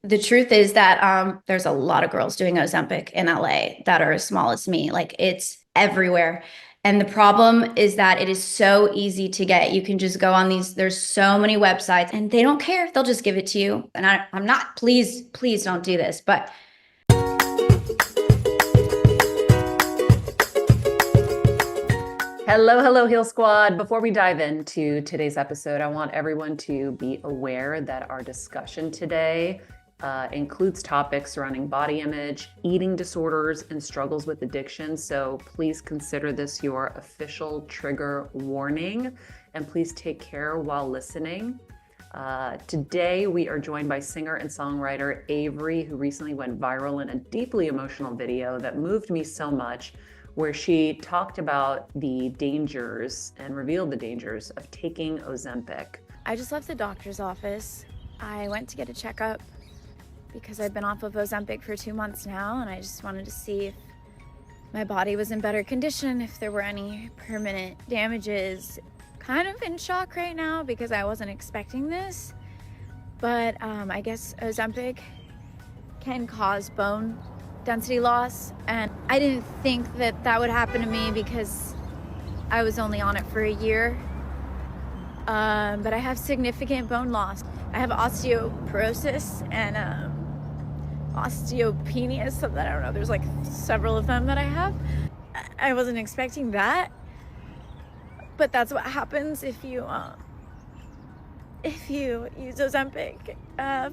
the truth is that there's a lot of girls doing Ozempic in LA that are as small as me. Like it's everywhere. And the problem is that it is so easy to get. You can just go on these, there's so many websites and they don't care. They'll just give it to you. And I'm not, please don't do this. But Hello, hello, Heal Squad. Before we dive into today's episode, I want everyone to be aware that our discussion today includes topics surrounding body image, eating disorders, and struggles with addiction. So please consider this your official trigger warning, and please take care while listening. Today, we are joined by singer and songwriter Avery, who recently went viral in a deeply emotional video that moved me so much, where she talked about the dangers and revealed the dangers of taking Ozempic. I just left the doctor's office. I went to get a checkup because I've been off of Ozempic for 2 months now, and I just wanted to see if my body was in better condition, if there were any permanent damages. Kind of in shock right now because I wasn't expecting this, but I guess Ozempic can cause bone density loss, and I didn't think that that would happen to me because I was only on it for a year, but I have significant bone loss. I have osteoporosis and osteopenia, so that I don't know, there's like several of them that I have. I wasn't expecting that, but that's what happens if you use Ozempic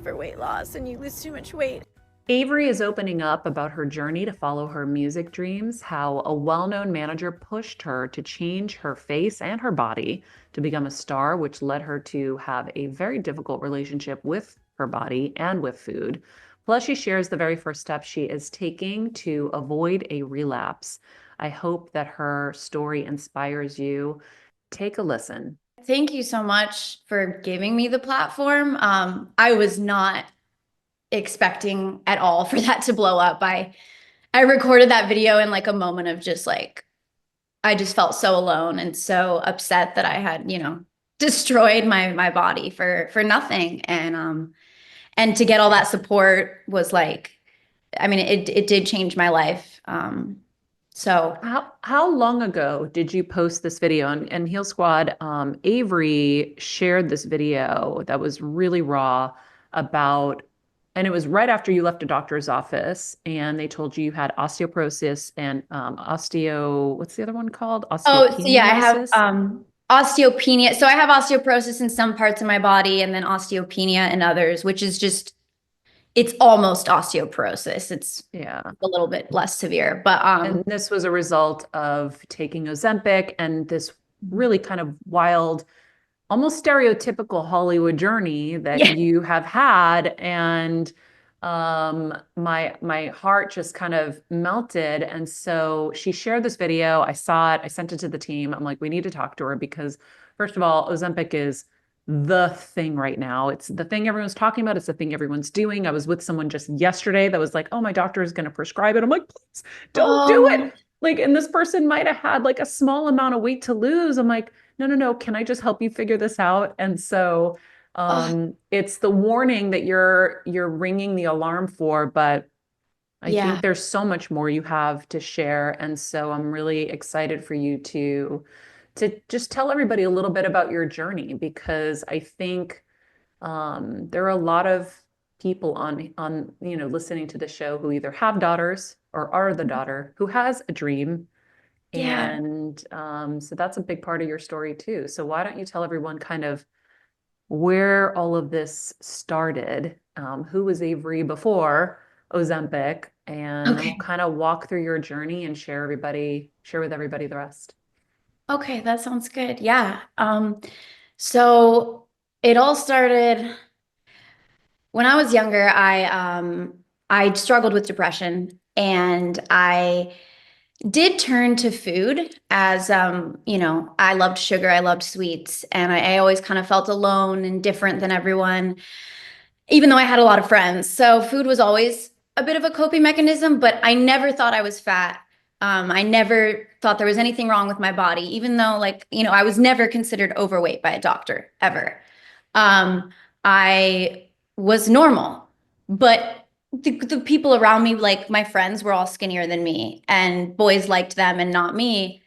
for weight loss and you lose too much weight. Avery is opening up about her journey to follow her music dreams, how a well-known manager pushed her to change her face and her body to become a star, which led her to have a very difficult relationship with her body and with food. Plus, she shares the very first step she is taking to avoid a relapse. I hope that her story inspires you. Take a listen. thank you so much for giving me the platform. I was not expecting at all for that to blow up. I recorded that video in like a moment of just like, I just felt so alone and so upset that I had, destroyed my body for nothing. And to get all that support was like, I mean, it did change my life. So How long ago did you post this video? And Heal Squad, Avery shared this video that was really raw about, and it was right after you left a doctor's office and they told you had osteoporosis and what's the other one called? Oh, so yeah, I have Osteopenia? osteopenia. So I have osteoporosis in some parts of my body and then osteopenia in others, which is just it's almost osteoporosis. It's Yeah. a little bit less severe, but And this was a result of taking Ozempic and this really kind of wild, almost stereotypical Hollywood journey that yeah. you have had. And my heart just kind of melted. And so she shared this video. I saw it. I sent it to the team. I'm like, we need to talk to her because, first of all, Ozempic is the thing right now. It's the thing everyone's talking about. It's the thing everyone's doing. I was with someone just yesterday that was like, oh, my doctor is going to prescribe it. I'm like, please don't do Oh, it. Like, and this person might have had like a small amount of weight to lose. I'm like, no, can I just help you figure this out? And so oh, it's the warning that you're ringing the alarm for, but I yeah. think there's so much more you have to share. And so I'm really excited for you to just tell everybody a little bit about your journey, because I think there are a lot of people on listening to the show who either have daughters or are the daughter who has a dream. Yeah. And so that's a big part of your story too. So why don't you tell everyone kind of where all of this started? Who was Avery before Ozempic? And then we'll Okay. kind of walk through your journey and share with everybody the rest. Okay, that sounds good. Yeah. So it all started when I was younger. I struggled with depression and I did turn to food as I loved sugar, I loved sweets, and I always kind of felt alone and different than everyone, even though I had a lot of friends. So food was always a bit of a coping mechanism, but I never thought I was fat. I never thought there was anything wrong with my body, even though, like, I was never considered overweight by a doctor ever. I was normal. But the people around me, like my friends, were all skinnier than me, and boys liked them and not me.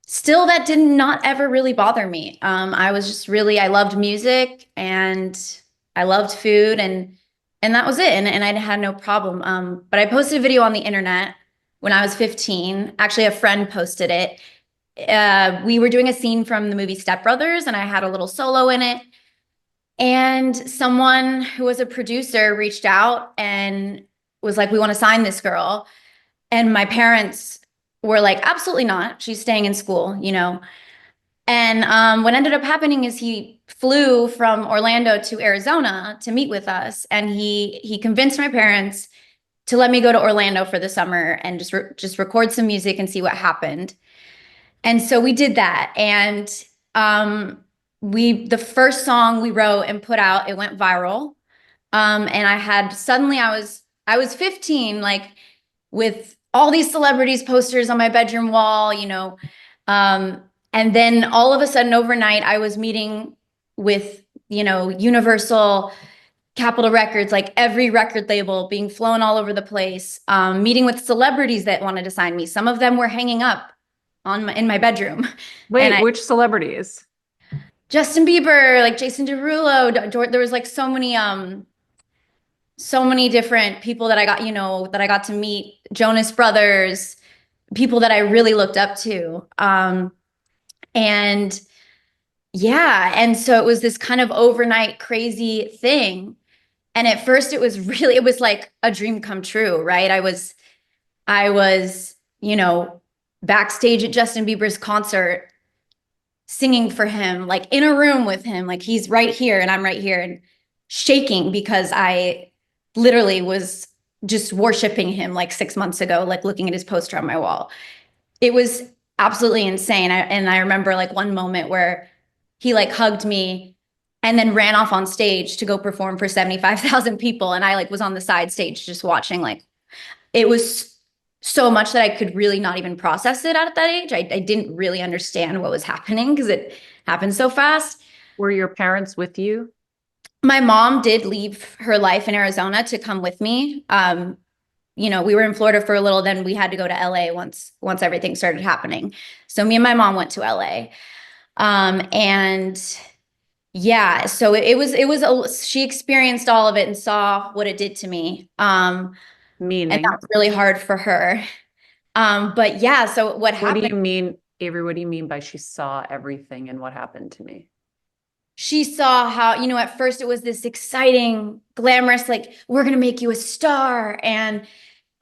Still, that did not ever really bother me. I was just really, I loved music and I loved food, and that was it. And I had no problem. But I posted a video on the internet when I was 15. Actually, a friend posted it. We were doing a scene from the movie Step Brothers, and I had a little solo in it. And someone who was a producer reached out and was like, "We want to sign this girl." And my parents were like, "Absolutely not. She's staying in school, you know." And what ended up happening is he flew from Orlando to Arizona to meet with us, and he convinced my parents to let me go to Orlando for the summer and just record some music and see what happened. And so we did that, and we the first song we wrote and put out, it went viral. And I was 15, like with all these celebrities posters on my bedroom wall, you know. And then all of a sudden overnight, I was meeting with, you know, Universal, Capitol Records, like every record label, being flown all over the place, meeting with celebrities that wanted to sign me. Some of them were hanging up in my bedroom. And Wait, which celebrities? Justin Bieber, like Jason Derulo, there was like so many different people that I got, you know, that I got to meet, Jonas Brothers, people that I really looked up to. And yeah, and so it was this kind of overnight crazy thing. And at first it was like a dream come true, right? I was, you know, backstage at Justin Bieber's concert singing for him, like in a room with him, like he's right here and I'm right here, and shaking because I literally was just worshiping him like 6 months ago, like looking at his poster on my wall. It was absolutely insane. And I remember like one moment where he like hugged me and then ran off on stage to go perform for 75,000 people. And I like was on the side stage just watching. Like it was so much that I could really not even process it at that age. I didn't really understand what was happening because it happened so fast. Were your parents with you? My mom did leave her life in Arizona to come with me. You know, we were in Florida for a little, then we had to go to LA once everything started happening. So me and my mom went to LA. And yeah, so she experienced all of it and saw what it did to me. And that Meaning, was really hard for her. But yeah, so what what do happened, you mean, Avery? What do you mean by she saw everything and what happened to me? she saw how, you know, at first it was this exciting, glamorous, like, we're gonna make you a star. And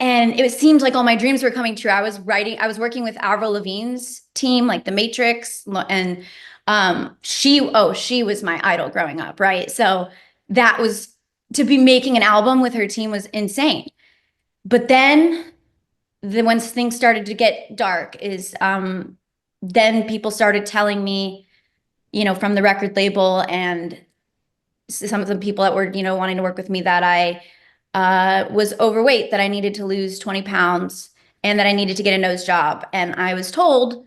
it seemed like all my dreams were coming true. I was working with Avril Lavigne's team, like The Matrix, and she was my idol growing up, right? So that was, to be making an album with her team was insane. But then when things started to get dark is then people started telling me, you know, from the record label and some of the people that were, you know, wanting to work with me, that I was overweight, that I needed to lose 20 pounds, and that I needed to get a nose job. And I was told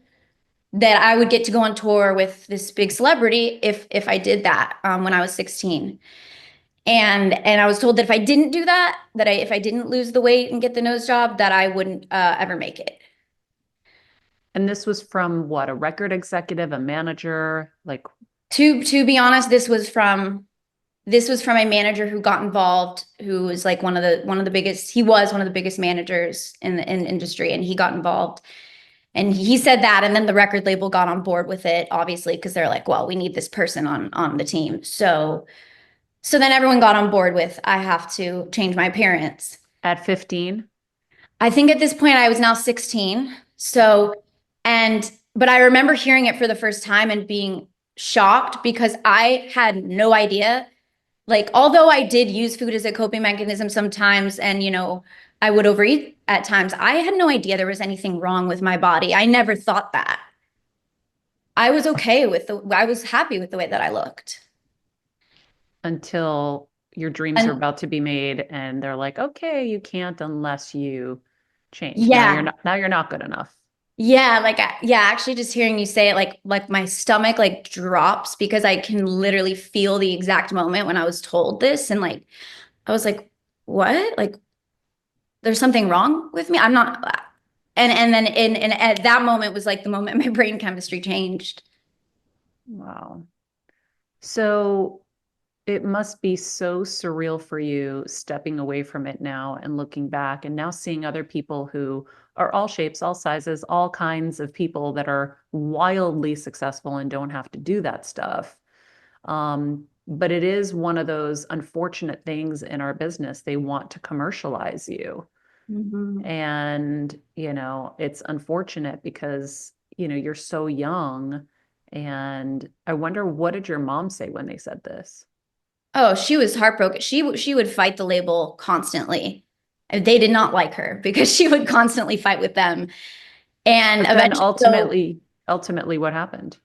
that I would get to go on tour with this big celebrity if I did that when I was 16. And I was told that if I didn't do that, if I didn't lose the weight and get the nose job, that I wouldn't ever make it. And this was from what, a record executive, a manager? Like, To be honest, this was from a manager who got involved, who was like one of the biggest, he was one of the biggest managers in the industry, and he got involved. And he said that, and then the record label got on board with it, obviously, because they're like, well, we need this person on the team. So then everyone got on board with, I have to change my appearance. at 15? I think at this point I was now 16. But I remember hearing it for the first time and being shocked because I had no idea. Like, although I did use food as a coping mechanism sometimes, and, you know, I would overeat at times, I had no idea there was anything wrong with my body. I never thought that. I was happy with the way that I looked. Until your dreams are And about to be made and they're like, okay, you can't unless you change. yeah, Now you're not good enough. yeah, like, yeah, actually just hearing you say it, like my stomach like drops because I can literally feel the exact moment when I was told this. And like, I was like, what? Like, there's something wrong with me. I'm not. And then and at that moment was like the moment my brain chemistry changed. Wow. So it must be so surreal for you stepping away from it now and looking back and now seeing other people who are all shapes, all sizes, all kinds of people that are wildly successful and don't have to do that stuff. But it is one of those unfortunate things in our business. They want to commercialize you. Mhm. And, it's unfortunate because, you're so young. And I wonder, what did your mom say when they said this? Oh, she was heartbroken. She would fight the label constantly. They did not like her because she would constantly fight with them. And But then eventually, so ultimately, what happened?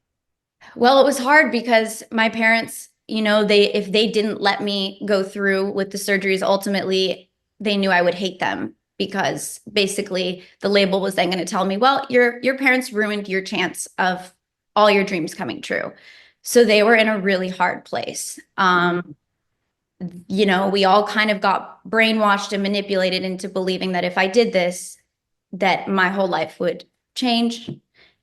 well, it was hard because my parents, they if they didn't let me go through with the surgeries, ultimately they knew I would hate them because basically the label was then going to tell me, well, your parents ruined your chance of all your dreams coming true. So they were in a really hard place. We all kind of got brainwashed and manipulated into believing that if I did this, that my whole life would change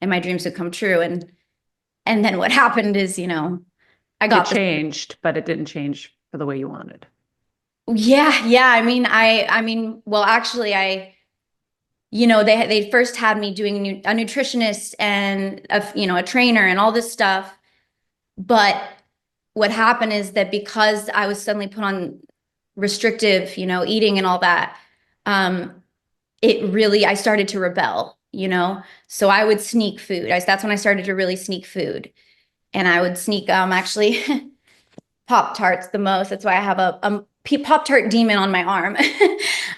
and my dreams would come true. And then what happened is, I It got this. changed, but it didn't change for the way you wanted. Yeah, yeah. I mean, well, actually, they first had me doing a nutritionist and a trainer and all this stuff. But what happened is that because I was suddenly put on restrictive, eating and all that, um, I started to rebel. So I would sneak food. That's when I started to really sneak food. And I would sneak, actually Pop Tarts the most. That's why I have a Pop Tart demon on my arm.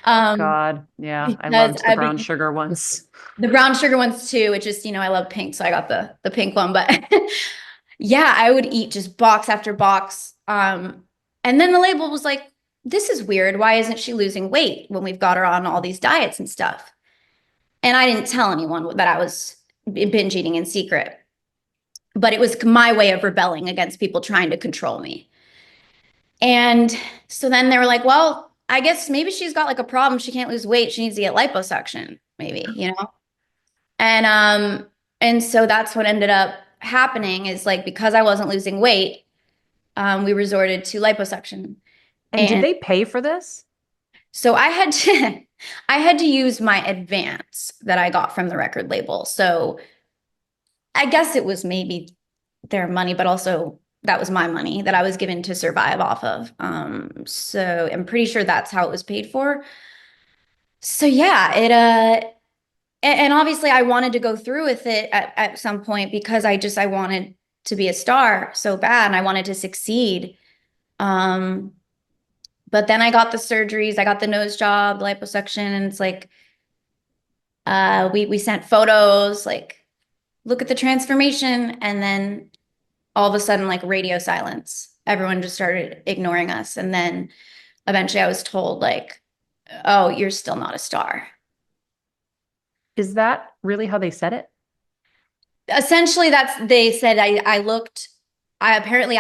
Oh um, God. Yeah. I because loved the brown sugar ones. the brown sugar ones too, which is, I love pink, so I got the pink one. But yeah, I would eat just box after box. And then the label was like, this is weird. Why isn't she losing weight when we've got her on all these diets and stuff? And I didn't tell anyone that I was binge eating in secret, but it was my way of rebelling against people trying to control me. And so then they were like, well, I guess maybe she's got like a problem. She can't lose weight. She needs to get liposuction, maybe. And so that's what ended up happening is like because I wasn't losing weight, we resorted to liposuction. And did And they pay for this? so I had to I had to use my advance that I got from the record label. So I guess it was maybe their money, but also that was my money that I was given to survive off of. So I'm pretty sure that's how it was paid for. So yeah, and obviously I wanted to go through with it at some point because I wanted to be a star so bad and I wanted to succeed. Um, but then I got the surgeries, I got the nose job, the liposuction, and it's like we sent photos, like look at the transformation, and then all of a sudden like radio silence. Everyone just started ignoring us. And then eventually I was told like, oh, you're still not a star. Is that really how they said it? Essentially they said I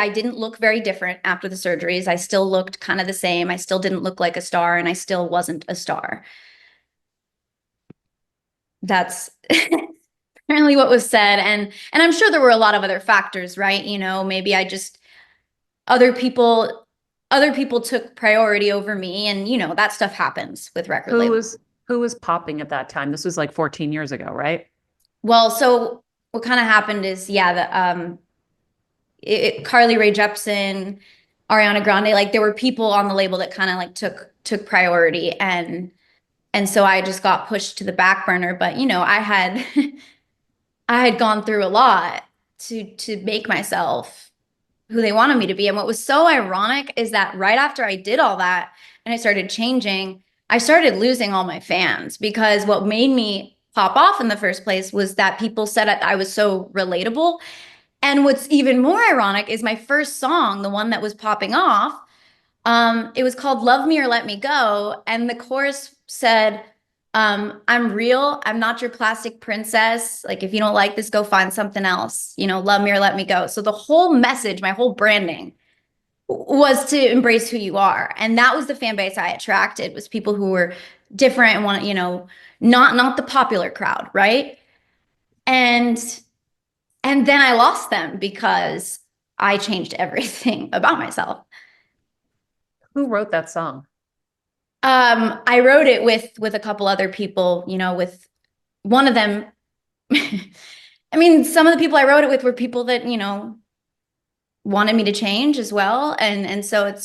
didn't look very different after the surgeries. I still looked kind of the same. I still didn't look like a star and I still wasn't a star. That's apparently what was said. And I'm sure there were a lot of other factors, right? Maybe I just other people other people took priority over me and that stuff happens with record Who labels. was who was popping at that time? This was like 14 years ago, right? Well, so what kind of happened is yeah, Carly Rae Jepsen, Ariana Grande, like there were people on the label that kind of like took priority and so I just got pushed to the back burner, but I had I had gone through a lot to make myself who they wanted me to be. And what was so ironic is that right after I did all that and I started changing, I started losing all my fans because what made me pop off in the first place was that people said I was so relatable. And what's even more ironic is my first song, the one that was popping off, it was called Love Me or Let Me Go. And the chorus said, I'm real. I'm not your plastic princess. Like, if you don't like this, go find something else. Love me or let me go. So the whole message, my whole branding was to embrace who you are. And that was the fan base I attracted, was people who were different and want, not the popular crowd, right? And and then I lost them because I changed everything about myself. Who wrote that song? I wrote it with a couple other people, with one of them. I mean, some of the people I wrote it with were people that, wanted me to change as well. And so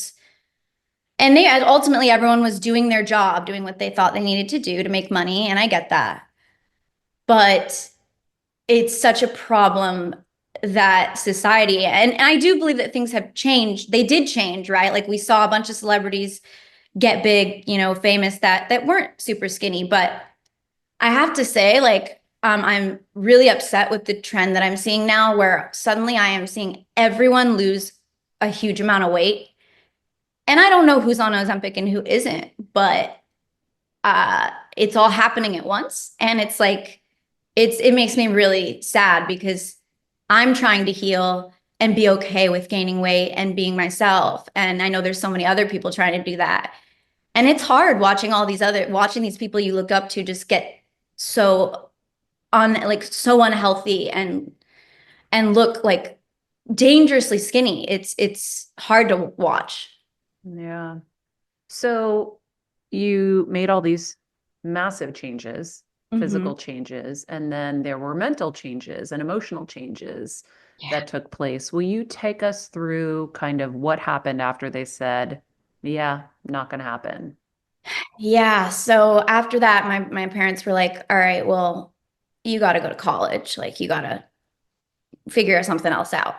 and they ultimately everyone was doing their job, doing what they thought they needed to do to make money, and I get that. But it's such a problem that society, and I do believe that things have changed. They did change, right? Like we saw a bunch of celebrities get big, famous that weren't super skinny. But I have to say, like, I'm really upset with the trend that I'm seeing now, where suddenly I am seeing everyone lose a huge amount of weight. And I don't know who's on Ozempic and who isn't, but it's all happening at once. And it's like, it makes me really sad because I'm trying to heal and be okay with gaining weight and being myself. And I know there's so many other people trying to do that. And it's hard watching these people you look up to just get so so unhealthy and look like dangerously skinny. It's hard to watch. Yeah. So you made all these massive changes, Mm-hmm. physical changes, and then there were mental changes and emotional changes Yeah. that took place. Will you take us through kind of what happened after they said, yeah, not going to happen? Yeah. So after that, my parents were like, all right, well, you got to go to college. Like, you got to figure something else out.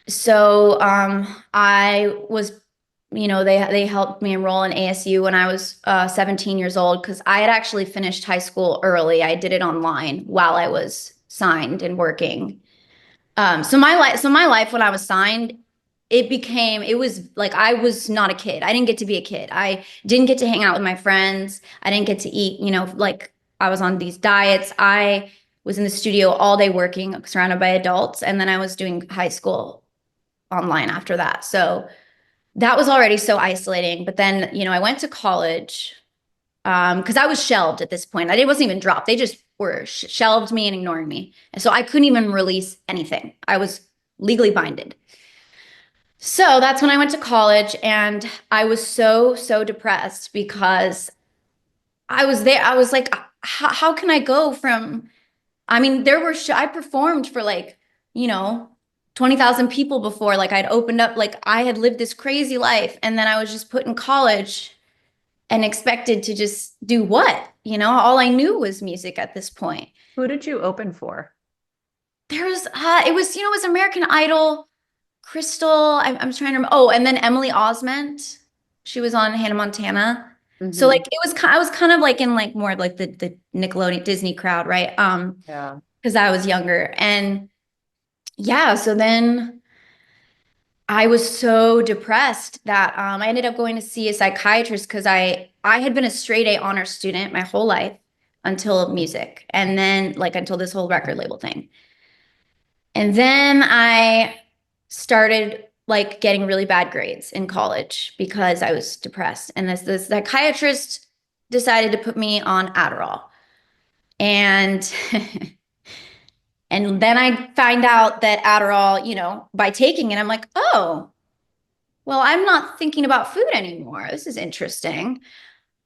So I was, they helped me enroll in ASU when I was 17 years old, because I had actually finished high school early. I did it online while I was signed and working. So my life when I was signed, it was like I was not a kid. I didn't get to be a kid. I didn't get to hang out with my friends. I didn't get to eat, like I was on these diets. I was in the studio all day working, surrounded by adults, and then I was doing high school online after that. So that was already so isolating. But then, I went to college because I was shelved at this point. I wasn't even dropped. They just were shelved me and ignoring me. And so I couldn't even release anything. I was legally binded. So that's when I went to college, and I was so depressed because I was there. I was like, how can I go from, I mean, I performed for like, you know, 20,000 people before. Like I'd opened up, like I had lived this crazy life. And then I was just put in college and expected to just do what? All I knew was music at this point. Who did you open for? It was American Idol, Crystal. I'm trying to remember. Oh, and then Emily Osment. She was on Hannah Montana. So like Hmm. I was kind of like in like more of like the Nickelodeon Disney crowd, right? Yeah. Because I was younger. And yeah, so then I was so depressed that I ended up going to see a psychiatrist because I had been a straight A honor student my whole life until music, and then like until this whole record label thing. And then I started like getting really bad grades in college because I was depressed. And this psychiatrist decided to put me on Adderall. And and then I find out that Adderall, by taking it, I'm like, oh, well, I'm not thinking about food anymore. This is interesting.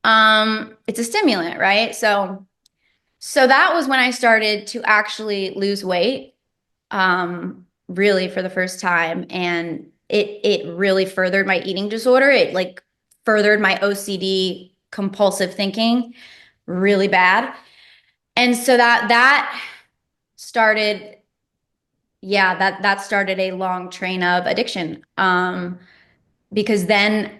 It's a stimulant, right? So that was when I started to actually lose weight, really for the first time. And it really furthered my eating disorder. It like furthered my OCD compulsive thinking really bad. And so that started, yeah, that started a long train of addiction. Because then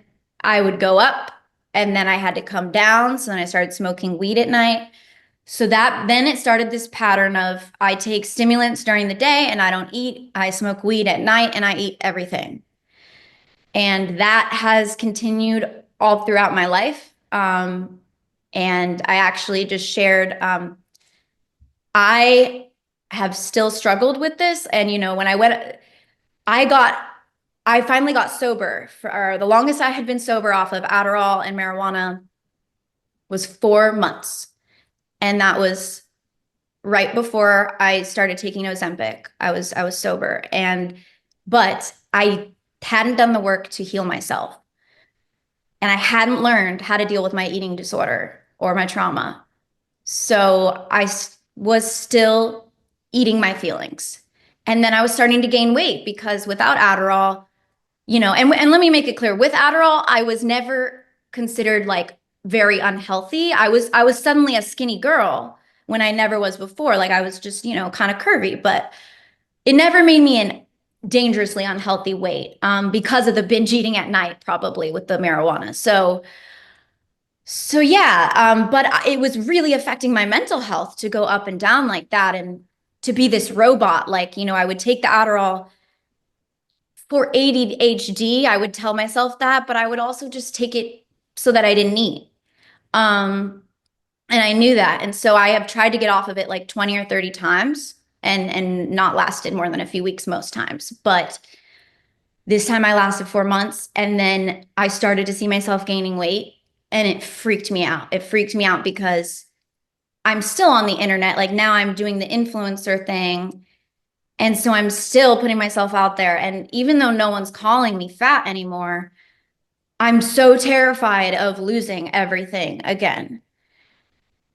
I would go up and then I had to come down. So then I started smoking weed at night. So that then it started this pattern of I take stimulants during the day and I don't eat. I smoke weed at night and I eat everything. And that has continued all throughout my life. And I actually just shared, I have still struggled with this. And, when I got I finally got sober. For the longest I had been sober off of Adderall and marijuana was 4 months. And that was right before I started taking Ozempic. I was sober. But I hadn't done the work to heal myself. And I hadn't learned how to deal with my eating disorder or my trauma. So was still eating my feelings. And then I was starting to gain weight because without Adderall, and let me make it clear, with Adderall, I was never considered like very unhealthy. I was suddenly a skinny girl when I never was before. Like I was just, kind of curvy, but it never made me an dangerously unhealthy weight because of the binge eating at night, probably with the marijuana. So yeah, but it was really affecting my mental health to go up and down like that and to be this robot. Like, I would take the Adderall for ADHD. I would tell myself that, but I would also just take it so that I didn't eat. Um, and I knew that. And so I have tried to get off of it like 20 or 30 times and not lasted more than a few weeks most times. But this time I lasted 4 months and then I started to see myself gaining weight and it freaked me out. It freaked me out because I'm still on the internet. Like now I'm doing the influencer thing. And so I'm still putting myself out there. And even though no one's calling me fat anymore, I'm so terrified of losing everything again.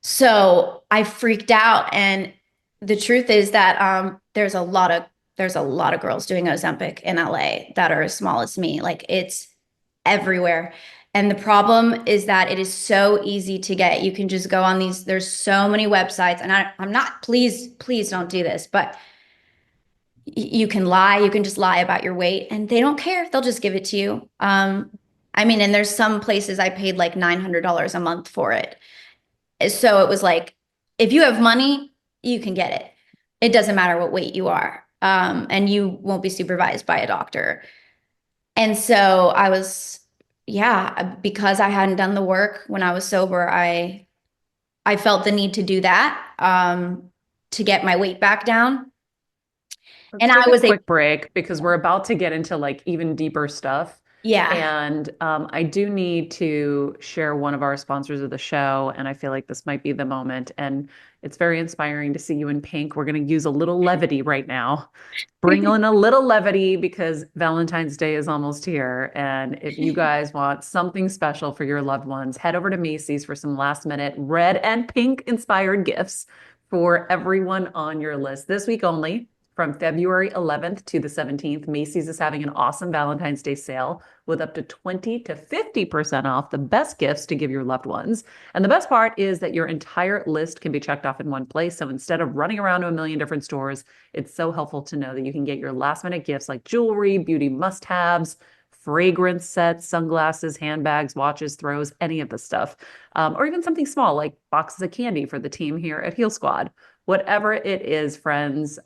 So I freaked out. And the truth is that there's a lot of girls doing Ozempic in LA that are as small as me. Like it's everywhere. And the problem is that it is so easy to get. You can just go on there's so many websites, and I'm not, please don't do this, but you can lie. You can just lie about your weight and they don't care. They'll just give it to you. I mean, and there's some places I paid like $900 a month for it. So it was like, if you have money, you can get it. It doesn't matter what weight you are. And you won't be supervised by a doctor. And so yeah, because I hadn't done the work when I was sober, I felt the need to do that, to get my weight back down. Let's And I take a was able, quick break because we're about to get into like even deeper stuff. yeah. And I do need to share one of our sponsors of the show, and I feel like this might be the moment. And it's very inspiring to see you in pink. We're going to use a little levity right now. Bring in a little levity because Valentine's Day is almost here. And if you guys want something special for your loved ones, head over to Macy's for some last minute red and pink inspired gifts for everyone on your list this week only. From February 11th to the 17th, Macy's is having an awesome Valentine's Day sale with up to 20 to 50% off the best gifts to give your loved ones. And the best part is that your entire list can be checked off in one place. So instead of running around to a million different stores, it's so helpful to know that you can get your last minute gifts like jewelry, beauty must-haves, fragrance sets, sunglasses, handbags, watches, throws, any of the stuff. Or even something small like boxes of candy for the team here at Heal Squad. Whatever it is, friends,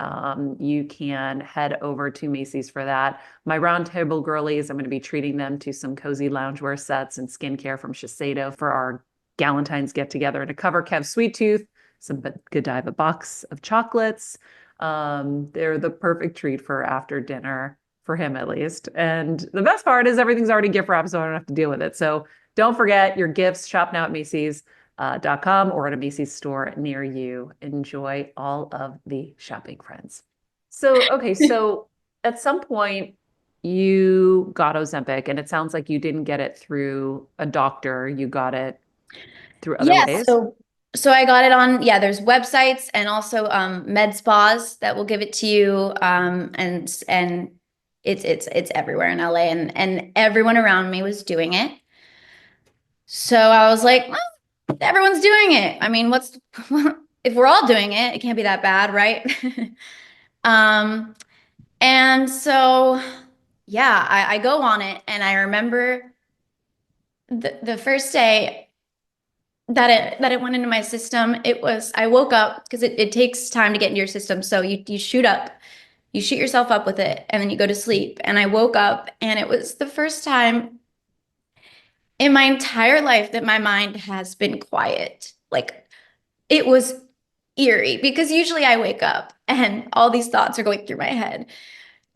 you can head over to Macy's for that. My roundtable girlies, I'm going to be treating them to some cozy loungewear sets and skincare from Shiseido for our Galentine's get together, and a Cover Kev Sweet Tooth, some Godiva box of chocolates. They're the perfect treat for after dinner, for him at least. And the best part is everything's already gift wrapped, so I don't have to deal with it. So don't forget your gifts. Shop now at Macy's.com or at a Macy's store near you. Enjoy all of the shopping, friends. So, okay, so at some point you got Ozempic, and it sounds like you didn't get it through a doctor. You got it through other Yeah, ways. so I got it on, yeah, there's websites and also med spas that will give it to you. And it's everywhere in LA and everyone around me was doing it. So I was like, well, everyone's doing it. I mean, if we're all doing it, it can't be that bad, right? Um, and so yeah, I go on it and I remember the first day that it went into my system, I woke up because it takes time to get into your system. So you shoot yourself up with it and then you go to sleep. And I woke up and it was the first time in my entire life that my mind has been quiet. Like it was eerie because usually I wake up and all these thoughts are going through my head.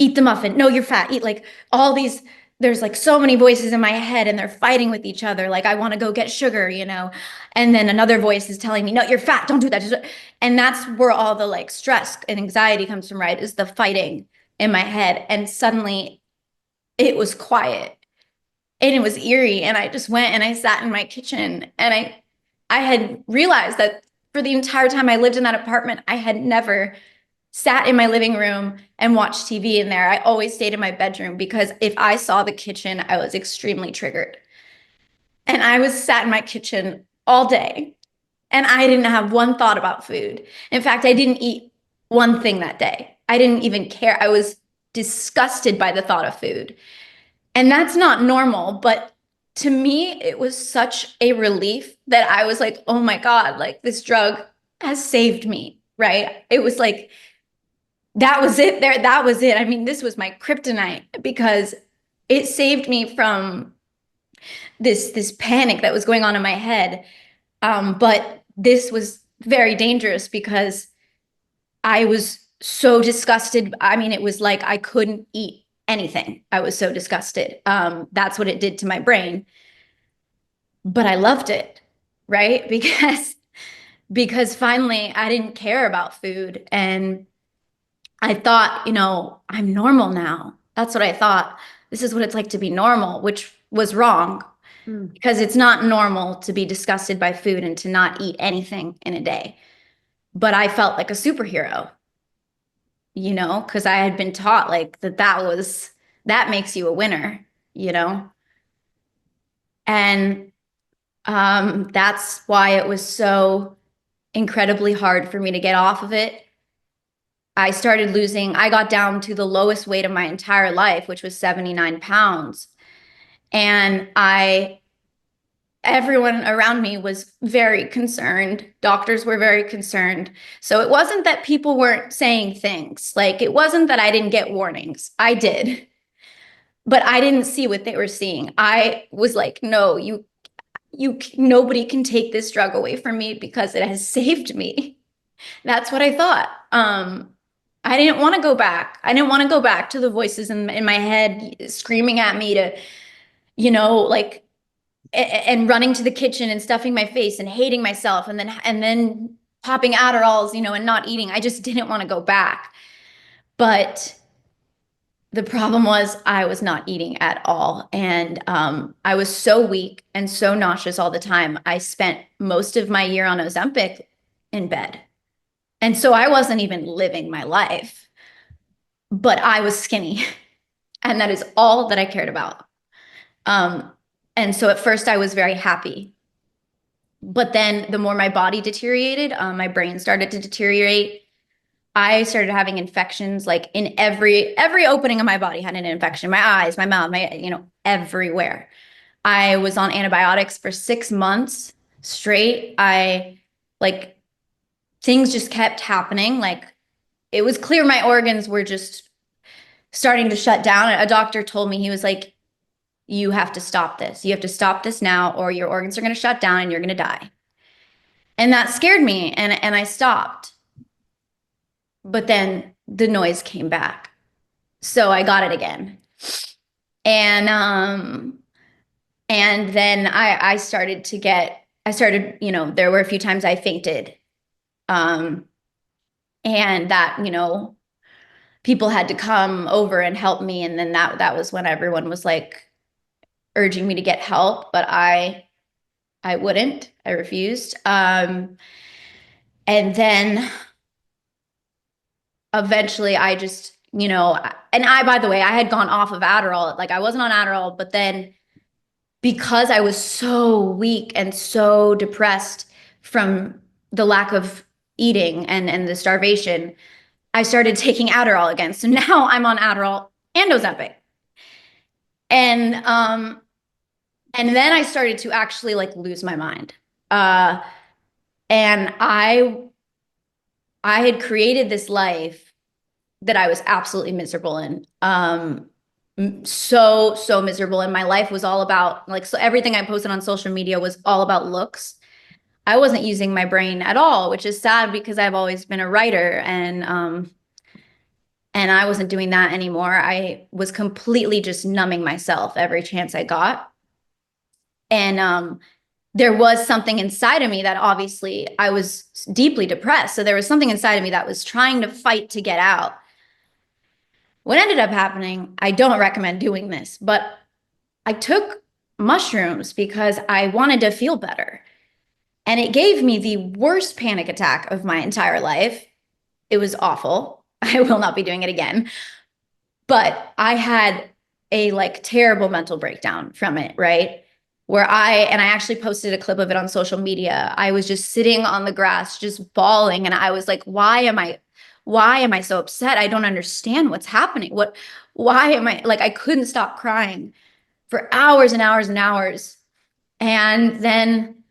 eat the muffin. No, you're fat. Eat like all these. There's like so many voices in my head and they're fighting with each other. Like, I want to go get sugar, you know? And then another voice is telling me, no, you're fat. Don't do that. And that's where all the like stress and anxiety comes from, right? Is the fighting in my head. And suddenly it was quiet and it was eerie. And I just went and I sat in my kitchen and I had realized that for the entire time I lived in that apartment, I had never sat in my living room and watched TV in there. I always stayed in my bedroom because if I saw the kitchen, I was extremely triggered. And I was sat in my kitchen all day and I didn't have one thought about food. In fact, I didn't eat one thing that day. I didn't even care. I was disgusted by the thought of food. And that's not normal, but to me, it was such a relief that I was like, oh my God, like this drug has saved me, right? It was like, that was it there. That was it. I mean, this was my kryptonite because it saved me from this panic that was going on in my head. But this was very dangerous because I was so disgusted. I mean, it was like I couldn't eat anything. I was so disgusted. That's what it did to my brain. But I loved it, right? Because finally I didn't care about food and I thought, you know, I'm normal now. That's what I thought. This is what it's like to be normal, which was wrong because it's not normal to be disgusted by food and to not eat anything in a day. But I felt like a superhero, you know, because I had been taught like that makes you a winner, you know? And that's why it was so incredibly hard for me to get off of it. I got down to the lowest weight of my entire life, which was 79 pounds. And everyone around me was very concerned. Doctors were very concerned. So it wasn't that people weren't saying things. Like, it wasn't that I didn't get warnings. I did, but I didn't see what they were seeing. I was like, no, nobody can take this drug away from me because it has saved me. That's what I thought. I didn't want to go back. I didn't want to go back to the voices in my head screaming at me to, you know, like, and running to the kitchen and stuffing my face and hating myself and then popping Adderalls, you know, and not eating. I just didn't want to go back. But the problem was I was not eating at all. And I was so weak and so nauseous all the time. I spent most of my year on Ozempic in bed. And so I wasn't even living my life, but I was skinny. And that is all that I cared about. And so at first I was very happy. But then the more my body deteriorated, my brain started to deteriorate. I started having infections like in every opening of my body had an infection. My eyes, my mouth, you know, everywhere. I was on antibiotics for 6 months straight. Things just kept happening. Like, it was clear my organs were just starting to shut down. A doctor told me, he was like, you have to stop this. You have to stop this now or your organs are going to shut down and you're going to die. And that scared me and I stopped. But then the noise came back. So I got it again. And then I started, you know, there were a few times I fainted. And that, you know, people had to come over and help me. And then that was when everyone was like urging me to get help, but I wouldn't. I refused. And then eventually I just, you know, and by the way, I had gone off of Adderall. Like, I wasn't on Adderall, but then because I was so weak and so depressed from the lack of eating and the starvation, I started taking Adderall again. So now I'm on Adderall and Ozempic. And then I started to actually like lose my mind. And I had created this life that I was absolutely miserable in. So miserable. And my life was all about like, so everything I posted on social media was all about looks. I wasn't using my brain at all, which is sad because I've always been a writer and And I wasn't doing that anymore. I was completely just numbing myself every chance I got. And there was something inside of me that obviously I was deeply depressed. So there was something inside of me that was trying to fight to get out. What ended up happening, I don't recommend doing this, but I took mushrooms because I wanted to feel better. And it gave me the worst panic attack of my entire life. It was awful. I will not be doing it again. But I had a like terrible mental breakdown from it, right? Where I actually posted a clip of it on social media. I was just sitting on the grass, just bawling. And I was like, why am I so upset? I don't understand what's happening. Why am I like, I couldn't stop crying for hours and hours and hours. And then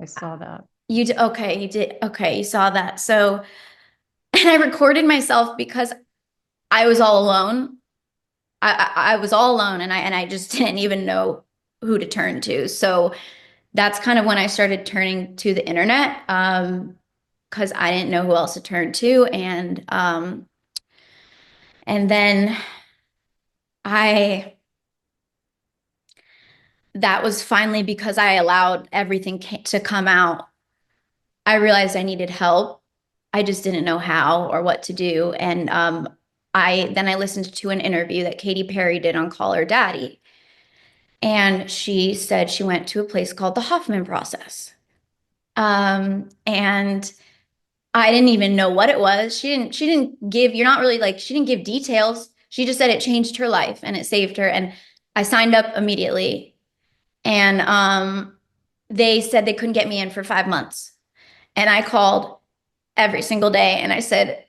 I saw that. okay, you did. Okay, you saw that. So, and I recorded myself because I was all alone. I was all alone and I just didn't even know who to turn to. So that's kind of when I started turning to the internet because I didn't know who else to turn to. And then I that was finally because I allowed everything to come out. I realized I needed help. I just didn't know how or what to do. And I listened to an interview that Katy Perry did on Call Her Daddy. And she said she went to a place called the Hoffman Process. And I didn't even know what it was. She didn't give, you're not really like, she didn't give details. She just said it changed her life and it saved her. And I signed up immediately. And they said they couldn't get me in for 5 months. And I called every single day and I said,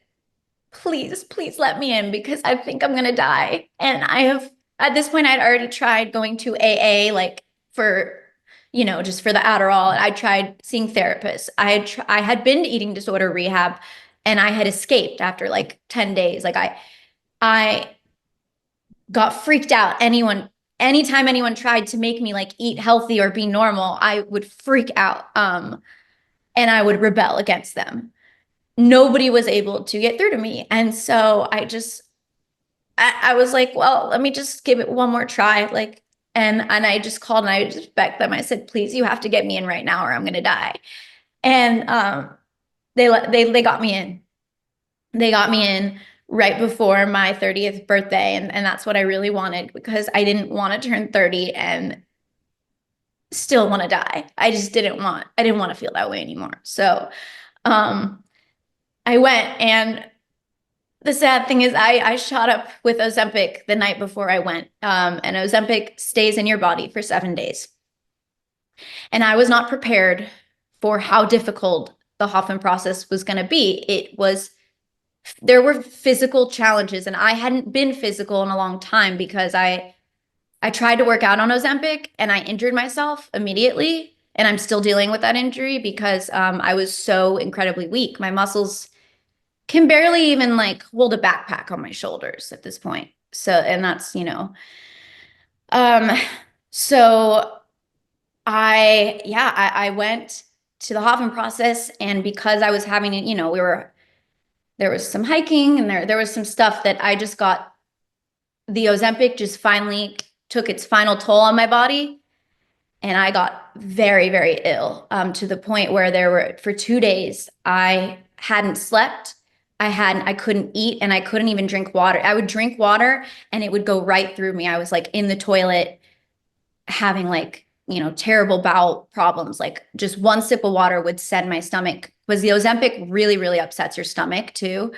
please, please let me in because I think I'm going to die. And I have, at this point, I'd already tried going to AA, like for, just for the Adderall. And I tried seeing therapists. I had been to eating disorder rehab and I had escaped after like 10 days. Like I got freaked out. Anytime anyone tried to make me like eat healthy or be normal, I would freak out. And I would rebel against them. Nobody was able to get through to me. And so I was like, well, let me just give it one more try. Like, and I just called and I just begged them. I said, please, you have to get me in right now or I'm going to die. And they got me in. They got me in right before my 30th birthday. And that's what I really wanted because I didn't want to turn 30 and still want to die. I didn't want to feel that way anymore. So, I went and the sad thing is I shot up with Ozempic the night before I went. And Ozempic stays in your body for 7 days. And I was not prepared for how difficult the Hoffman process was going to be. There were physical challenges and I hadn't been physical in a long time because I tried to work out on Ozempic and I injured myself immediately. And I'm still dealing with that injury because I was so incredibly weak. My muscles can barely even like hold a backpack on my shoulders at this point. So, and that's, um, so I went to the Hoffman process and because I was having, there was some hiking and there was some stuff that I just got, the Ozempic just finally took its final toll on my body. And I got very, very ill to the point where for 2 days, I hadn't slept. I couldn't eat and I couldn't even drink water. I would drink water and it would go right through me. I was like in the toilet having like, terrible bowel problems. Like just one sip of water would send my stomach, because the Ozempic really, really upsets your stomach too.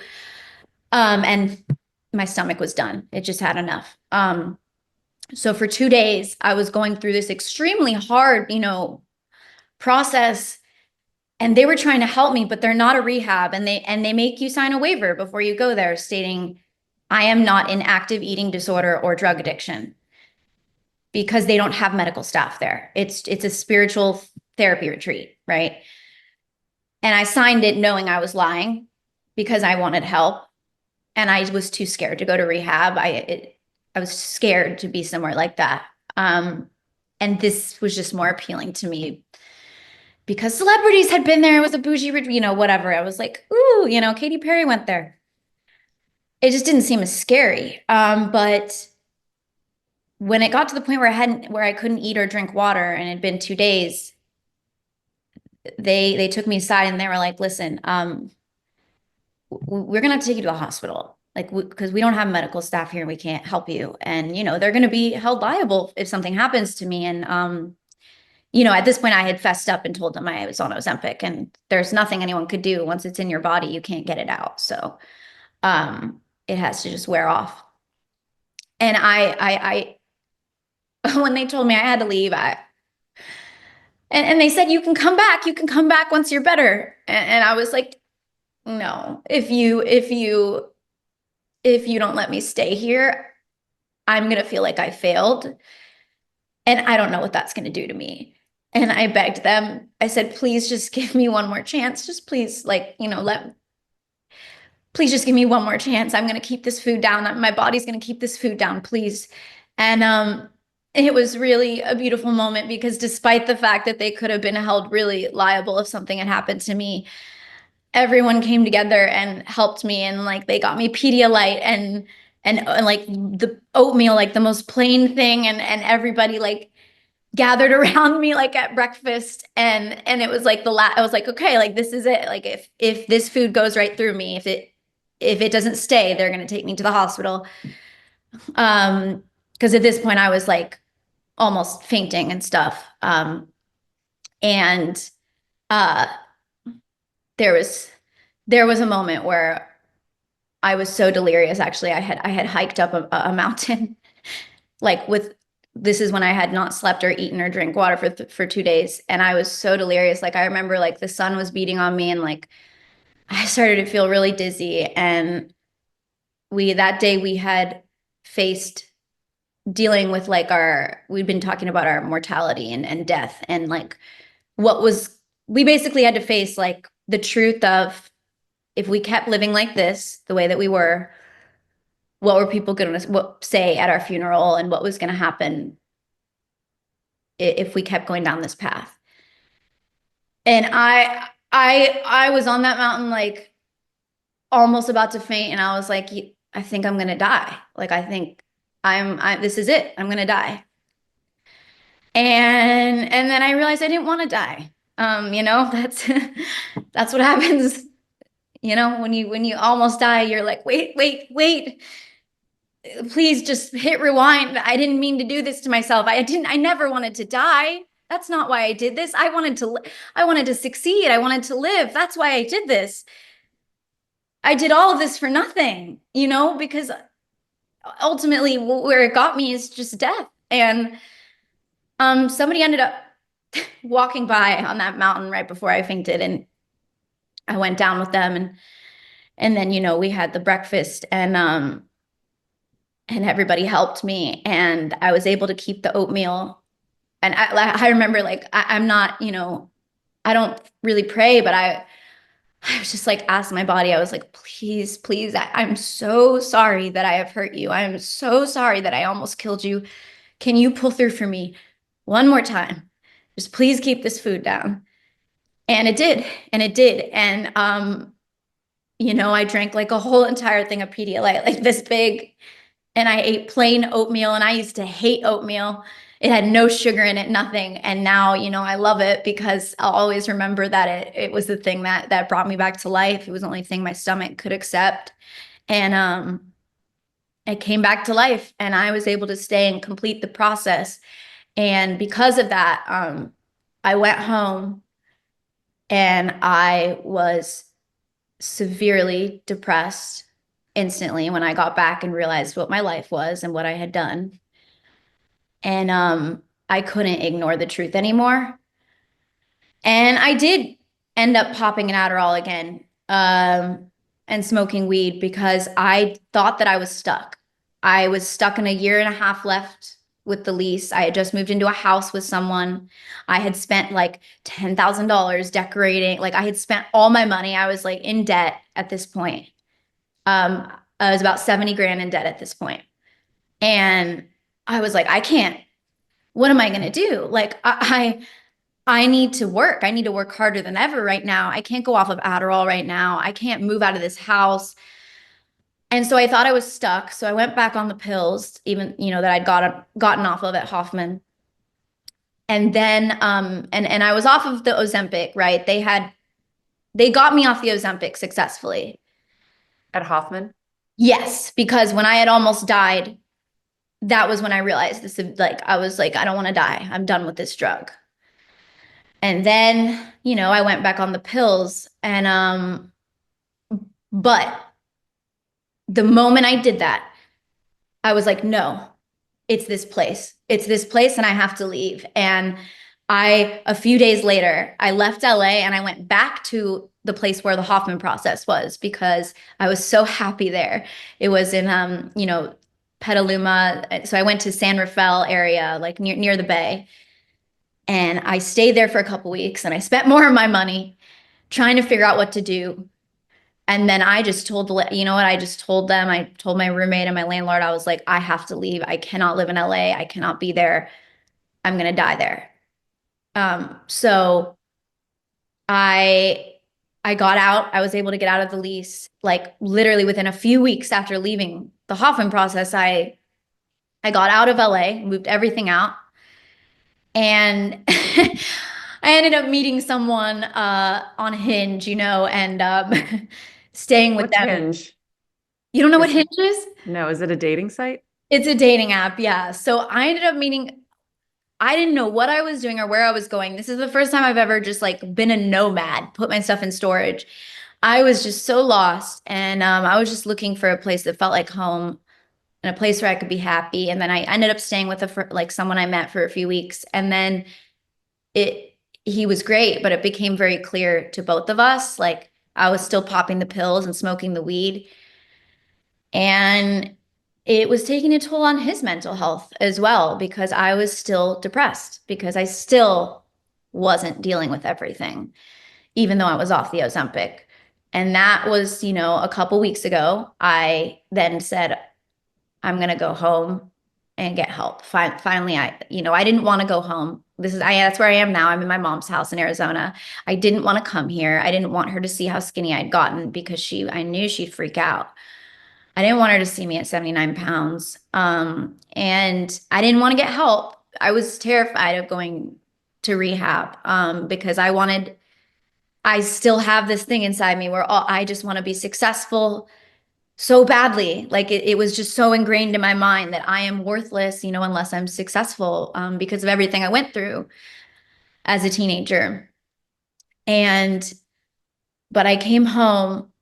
And my stomach was done. It just had enough. So for 2 days, I was going through this extremely hard, process. And they were trying to help me, but they're not a rehab. And they make you sign a waiver before you go there stating, I am not in active eating disorder or drug addiction, because they don't have medical staff there. It's a spiritual therapy retreat, right? And I signed it knowing I was lying because I wanted help. And I was too scared to go to rehab. I was scared to be somewhere like that. And this was just more appealing to me because celebrities had been there. It was a bougie, whatever. I was like, ooh, Katy Perry went there. it just didn't seem as scary. But when it got to the point where I couldn't eat or drink water and it had been 2 days, they took me aside and they were like, listen, we're gonna have to take you to the hospital. Like, because we don't have medical staff here, we can't help you. And, they're gonna be held liable if something happens to me. And at this point I had fessed up and told them I was on Ozempic, and there's nothing anyone could do. Once it's in your body, you can't get it out. So it has to just wear off. And when they told me I had to leave, and they said, you can come back once you're better. And I was like, no, if you don't let me stay here, I'm going to feel like I failed. And I don't know what that's going to do to me. And I begged them. I said, please just give me one more chance. Just please, please just give me one more chance. I'm going to keep this food down. My body's going to keep this food down, please. And it was really a beautiful moment, because despite the fact that they could have been held really liable if something had happened to me, everyone came together and helped me. And they got me Pedialyte and like the oatmeal, like the most plain thing. And everybody gathered around me at breakfast. And it was I was like, okay, this is it. If this food goes right through me, if it doesn't stay, they're going to take me to the hospital. Because at this point I was almost fainting and stuff. And there was a moment where I was so delirious. Actually, I had hiked up a mountain, this is when I had not slept or eaten or drank water for 2 days. And I was so delirious. I remember the sun was beating on me, and I started to feel really dizzy. And that day we had faced dealing with we'd been talking about our mortality and death, and we basically had to face the truth of, if we kept living like this, the way that we were, what were people going to say at our funeral, and what was going to happen if we kept going down this path. And I was on that mountain, almost about to faint. And I was like, I think I'm going to die. I think this is it. I'm going to die. And then I realized I didn't want to die. That's what happens. When you almost die, you're like, wait, please just hit rewind. I didn't mean to do this to myself. I never wanted to die. That's not why I did this. I wanted to succeed. I wanted to live. That's why I did this. I did all of this for nothing, because ultimately where it got me is just death. And somebody ended up walking by on that mountain right before I fainted, and I went down with them, and then we had the breakfast, and everybody helped me, and I was able to keep the oatmeal. And I remember I'm not, I don't really pray, but I was just asked my body, I was like, please, I'm so sorry that I have hurt you. I am so sorry that I almost killed you. Can you pull through for me one more time? Just please keep this food down. And it did. And I drank a whole entire thing of Pedialyte, this big, and I ate plain oatmeal. And I used to hate oatmeal. It had no sugar in it, nothing. And now, I love it, because I'll always remember that it was the thing that brought me back to life. It was the only thing my stomach could accept. And it came back to life, and I was able to stay and complete the process. And because of that, I went home, and I was severely depressed instantly when I got back and realized what my life was and what I had done. And I couldn't ignore the truth anymore. And I did end up popping an Adderall again, and smoking weed, because I thought that I was stuck. I was stuck in a year and a half left with the lease. I had just moved into a house with someone. I had spent $10,000 decorating. I had spent all my money. I was in debt at this point. I was about 70 grand in debt at this point. And I was like, I can't, what am I going to do? I need to work. I need to work harder than ever right now. I can't go off of Adderall right now. I can't move out of this house. And so I thought I was stuck. So I went back on the pills, even, that I'd gotten off of at Hoffman. And then and I was off of the Ozempic, right? They got me off the Ozempic successfully. At Hoffman? Yes, because when I had almost died, that was when I realized this, like, I was like, I don't want to die. I'm done with this drug. And then, I went back on the pills and but the moment I did that, I was like, no, it's this place. It's this place and I have to leave. And a few days later, I left LA and I went back to the place where the Hoffman process was because I was so happy there. It was in, Petaluma. So I went to San Rafael area, like near the bay. And I stayed there for a couple weeks and I spent more of my money trying to figure out what to do. And then I just told I just told them, I told my roommate and my landlord, I was like, I have to leave. I cannot live in LA. I cannot be there. I'm going to die there. So I, I got out. I was able to get out of the lease, like literally within a few weeks after leaving the Hoffman process. I got out of LA, moved everything out. And I ended up meeting someone on Hinge, and staying with What's them. Hinge? You don't know what Is Hinge is? no, is it a dating site? It's a dating app, yeah. So I ended up meeting, I didn't know what I was doing or where I was going. This is the first time I've ever just like been a nomad, put my stuff in storage. I was just so lost. And I was just looking for a place that felt like home and a place where I could be happy. And then I ended up staying with like someone I met for a few weeks. And then he was great, but it became very clear to both of us, like I was still popping the pills and smoking the weed. And it was taking a toll on his mental health as well because I was still depressed because I still wasn't dealing with everything, even though I was off the Ozempic. And that was, a couple weeks ago. I then said, I'm going to go home and get help. Finally, I didn't want to go home. That's where I am now. I'm in my mom's house in Arizona. I didn't want to come here. I didn't want her to see how skinny I'd gotten because I knew she'd freak out. I didn't want her to see me at 79 pounds. And I didn't want to get help. I was terrified of going to rehab, because I still have this thing inside me where I just want to be successful so badly. Like it was just so ingrained in my mind that I am worthless, unless I'm successful, because of everything I went through as a teenager. But I came home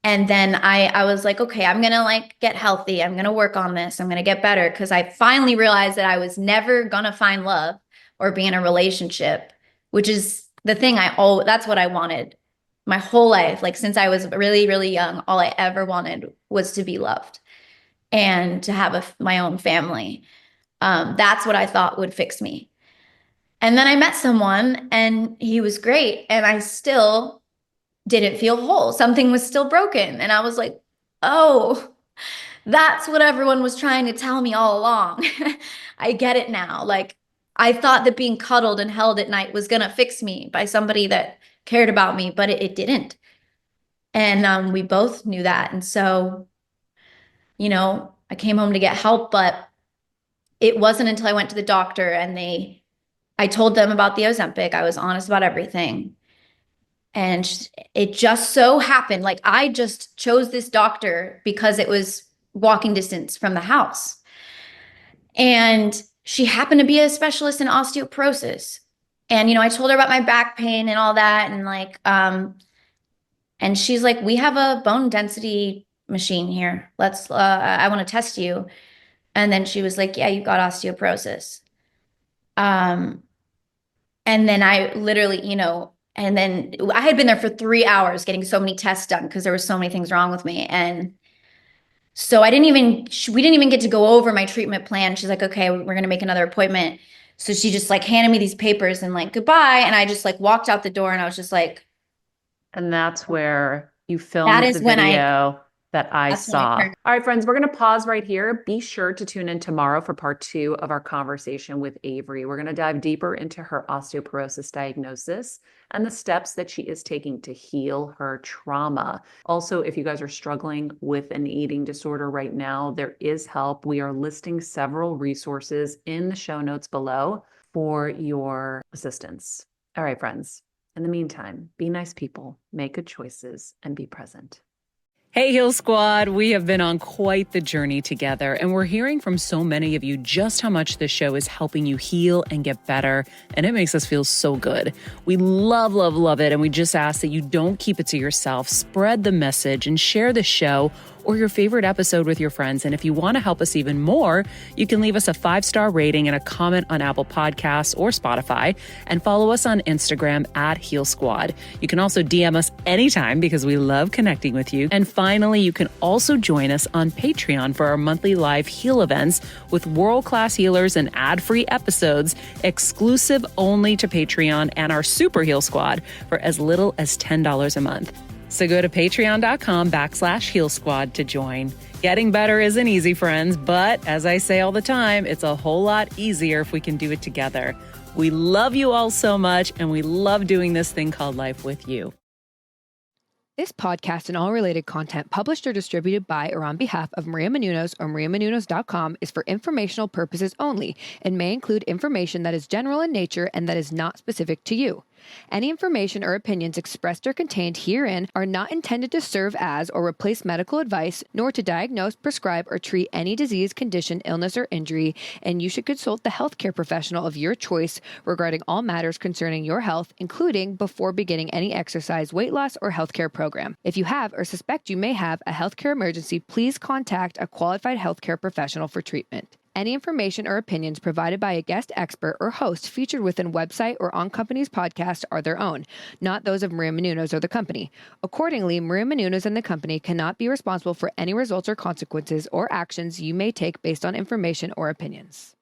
and then I was like, okay, I'm gonna like get healthy. I'm gonna work on this. I'm gonna get better because I finally realized that I was never gonna find love or be in a relationship, which is the thing that's what I wanted my whole life. Like since I was really, really young, all I ever wanted was to be loved and to have my own family. That's what I thought would fix me. And then I met someone and he was great. And I still didn't feel whole. Something was still broken. And I was like, oh, that's what everyone was trying to tell me all along. I get it now. Like, I thought that being cuddled and held at night was going to fix me by somebody that cared about me, but it didn't. And we both knew that. And so, I came home to get help, but it wasn't until I went to the doctor and I told them about the Ozempic. I was honest about everything. And it just so happened, like I just chose this doctor because it was walking distance from the house. And she happened to be a specialist in osteoporosis. And, I told her about my back pain and all that. And like, and she's like, we have a bone density machine here. I want to test you. And then she was like, yeah, you got osteoporosis. Um, and then I literally, and then I had been there for 3 hours getting so many tests done because there were so many things wrong with me. And so we didn't even get to go over my treatment plan. She's like, okay, we're going to make another appointment. So she just like handed me these papers and like, goodbye. And I just like walked out the door and I was just like, And that's where you that filmed is the when video. that I That's saw. my All right, friends, we're going to pause right here. Be sure to tune in tomorrow for part 2 of our conversation with Avery. We're going to dive deeper into her osteoporosis diagnosis and the steps that she is taking to heal her trauma. Also, if you guys are struggling with an eating disorder right now, there is help. We are listing several resources in the show notes below for your assistance. All right, friends. In the meantime, be nice people, make good choices, and be present. Hey, Heal Squad. We have been on quite the journey together, and we're hearing from so many of you just how much this show is helping you heal and get better, and it makes us feel so good. We love, love, love it, and we just ask that you don't keep it to yourself. Spread the message and share the show or your favorite episode with your friends. And if you want to help us even more, you can leave us a 5-star rating and a comment on Apple Podcasts or Spotify, and follow us on Instagram at Heal Squad. You can also DM us anytime because we love connecting with you. And finally, you can also join us on Patreon for our monthly live heal events with world-class healers and ad-free episodes exclusive only to Patreon and our Super Heal Squad for as little as $10 a month. So go to patreon.com/Heal Squad to join. Getting better isn't easy, friends, but as I say all the time, it's a whole lot easier if we can do it together. We love you all so much, and we love doing this thing called life with you. This podcast and all related content published or distributed by or on behalf of Maria Menounos or MariaMenounos.com is for informational purposes only and may include information that is general in nature and that is not specific to you. Any information or opinions expressed or contained herein are not intended to serve as or replace medical advice, nor to diagnose, prescribe, or treat any disease, condition, illness, or injury, and you should consult the healthcare professional of your choice regarding all matters concerning your health, including before beginning any exercise, weight loss, or healthcare program. If you have or suspect you may have a healthcare emergency, please contact a qualified healthcare professional for treatment. Any information or opinions provided by a guest expert or host featured within website or on company's podcast are their own, not those of Maria Menounos or the company. Accordingly, Maria Menounos and the company cannot be responsible for any results or consequences or actions you may take based on information or opinions.